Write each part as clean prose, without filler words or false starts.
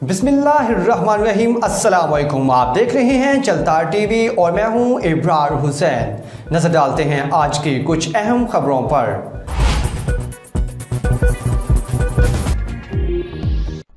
बिस्मिल्लाहिर्रहमानिर्रहीम। अस्सलाम वालेकुम। आप देख रहे हैं चलता टीवी और मैं हूं इब्रार हुसैन। नजर डालते हैं आज की कुछ अहम खबरों पर।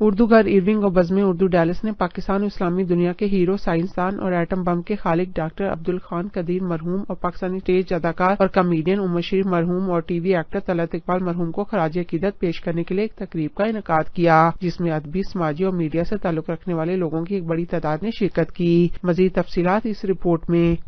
उर्दू घर इरविंग और बज़्म उर्दू डैलस ने पाकिस्तान और इस्लामी दुनिया के हीरो, साइंसदान और एटम बम के खालिक डॉक्टर अब्दुल खान कदीर मरहूम और पाकिस्तानी स्टेज अदाकार और कॉमेडियन उमर शरीफ मरहूम और टीवी एक्टर तलत इकबाल मरहूम को खराज अकीदत पेश करने के लिए एक तकरीब का इनेकाद किया, जिसमें अदबी, समाजी और मीडिया से ताल्लुक रखने वाले लोगों की एक बड़ी तादाद ने शिरकत की। मजीद तफसीलात इस रिपोर्ट में।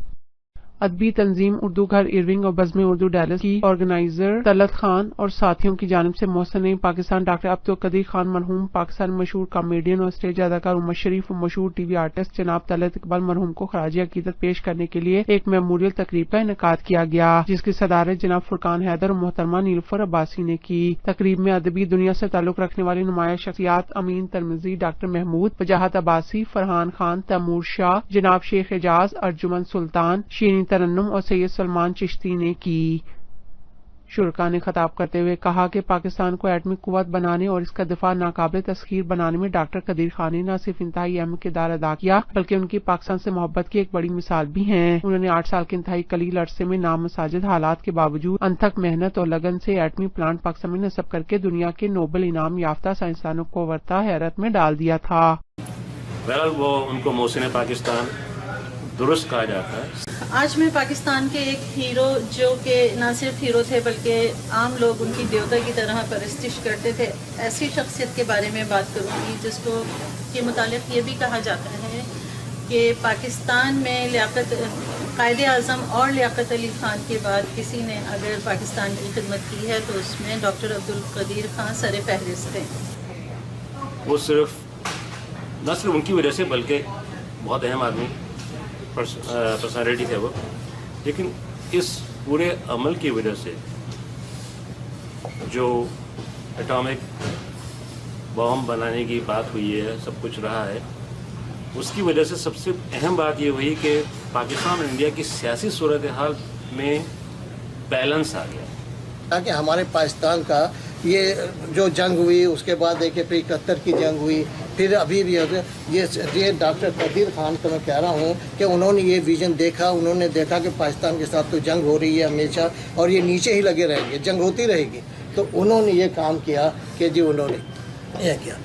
अदबी तंजीम उर्दू घर इरविंग और बज़्म उर्दू डैलस की ऑर्गेनाइजर तलत खान और साथियों की जानिब से मोहसिन पाकिस्तान डॉक्टर अब्दुल कदीर खान मरहूम, पाकिस्तान मशहूर कॉमेडियन और स्टेज अदाकार उमर शरीफ और मशहूर टीवी आर्टिस्ट जनाब तलत इकबाल मरहूम को खराज अकीदत पेश करने के लिए एक मेमोरियल तकरीब का इनेकाद किया गया, जिसकी सदारत जनाब फुरकान हैदर और मोहतरमा नीलुफर अब्बासी ने की। तकरीब में अदबी दुनिया से ताल्लुक रखने वाली नुमाया शख्सियात अमीन तरमिजी, डॉक्टर महमूद, वजाहत अब्बासी, फरहान खान, तैमूर शाह, जनाब शेख एजाज, अर्जुमन सुल्तान, शीरीन तरन्नुम और सैयद सलमान चिश्ती ने की। शुरका ने खिताब करते हुए कहा कि पाकिस्तान को एटमी कुव्वत बनाने और इसका दिफा नाकाबिल तस्खीर बनाने में डॉक्टर कदीर खान ने न सिर्फ इंतहाई अहम किरदार अदा किया, बल्कि उनकी पाकिस्तान से मोहब्बत की एक बड़ी मिसाल भी हैं। उन्होंने 8 साल के इंतहाई कलील अरसे में नामसाजिद हालात के बावजूद अनथक मेहनत और लगन से एटमी प्लांट पाकिस्तान में नस्ब करके दुनिया के नोबेल इनाम याफ्ता साइंसदानों को वर्ता हैरत में डाल दिया था। बहरहाल वो उनको मोहसिन पाकिस्तान दुरुस्त कहा जाता है। आज मैं पाकिस्तान के एक हीरो, जो कि न सिर्फ हीरो थे बल्कि आम लोग उनकी देवता की तरह परस्तिश करते थे, ऐसी शख्सियत के बारे में बात करूँगी जिसको के मुतालिक ये भी कहा जाता है कि पाकिस्तान में कायदे आज़म और लियाकत अली खान के बाद किसी ने अगर पाकिस्तान की खिदमत की है तो उसमें डॉक्टर अब्दुल कदीर खान सर फहरिस्त थे। वो सिर्फ न सिर्फ उनकी वजह से बल्कि बहुत अहम आदमी पर्सनालिटी थे वो, लेकिन इस पूरे अमल की वजह से जो एटॉमिक बम बनाने की बात हुई है, सब कुछ रहा है, उसकी वजह से सबसे अहम बात ये हुई कि पाकिस्तान और इंडिया की सियासी सूरत हाल में बैलेंस आ गया, ताकि हमारे पाकिस्तान का ये जो जंग हुई, उसके बाद देखिए फिर 71 की जंग हुई, फिर अभी भी ये डॉक्टर कदीर खान को मैं कह रहा हूँ कि उन्होंने ये विज़न देखा, उन्होंने देखा कि पाकिस्तान के साथ तो जंग हो रही है हमेशा और ये नीचे ही लगे रहेंगे, जंग होती रहेगी, तो उन्होंने ये काम किया कि जी उन्होंने ये किया।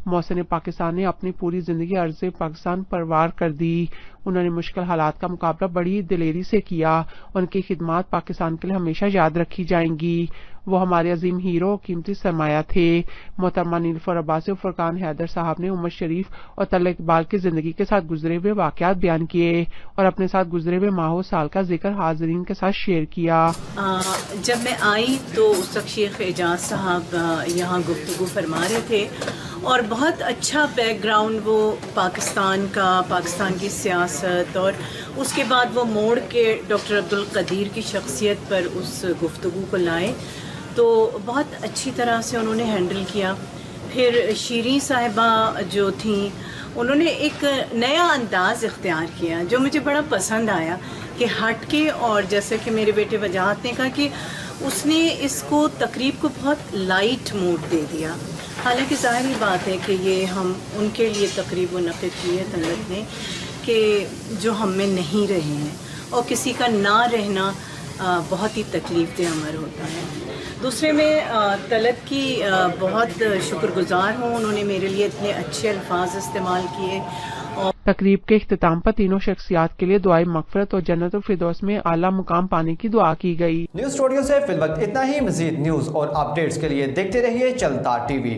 मोहसिन पाकिस्तान ने अपनी पूरी जिंदगी अर्ज़े पाकिस्तान पर वार कर दी। उन्होंने मुश्किल हालात का मुकाबला बड़ी दिलेरी से किया। उनकी खिदमात पाकिस्तान के लिए हमेशा याद रखी जाएंगी। वो हमारे अजीम हीरो, कीमती सरमाया थे। मोहतरमा नीलुफर अब्बासी और फुरकान हैदर साहब ने उमर शरीफ और तलत इकबाल की जिंदगी के साथ गुजरे हुए वाकयात बयान किए और अपने साथ गुजरे हुए माह साल का जिक्र हाजरीन के साथ शेयर किया। जब मैं आई तो उस वक्त शेख एजाज साहब यहाँ गुफ्तगू फरमा रहे थे और बहुत अच्छा बैकग्राउंड वो पाकिस्तान का, पाकिस्तान की सियासत और उसके बाद वो मोड़ के डॉक्टर अब्दुल कदीर की शख्सियत पर उस गुफ्तगू को लाए, तो बहुत अच्छी तरह से उन्होंने हैंडल किया। फिर शीरीन साहिबा जो थी, उन्होंने एक नया अंदाज़ इख्तियार किया जो मुझे बड़ा पसंद आया कि हट के, और जैसे कि मेरे बेटे वजाहत ने कहा कि उसने इसको तकरीब को बहुत लाइट मूड दे दिया। हालांकि ज़ाहिर बात है कि ये हम उनके लिए तकरीब मुनक़िद की है तलत ने कि जो हम में नहीं रहे हैं, और किसी का ना रहना बहुत ही तकलीफ दे अमर होता है। दूसरे में तलत की बहुत शुक्रगुजार हूँ, उन्होंने मेरे लिए इतने अच्छे अल्फाज इस्तेमाल किए। तकरीब के इख्तिताम पर तीनों शख्सियात के लिए दुआए मग़फ़िरत और जन्नतुल फिरदौस में आला मुकाम पाने की दुआ की गई। न्यूज़ स्टूडियो से फिल वक्त इतना ही। मज़ीद न्यूज़ और अपडेट्स के लिए देखते रहिए चलता टीवी।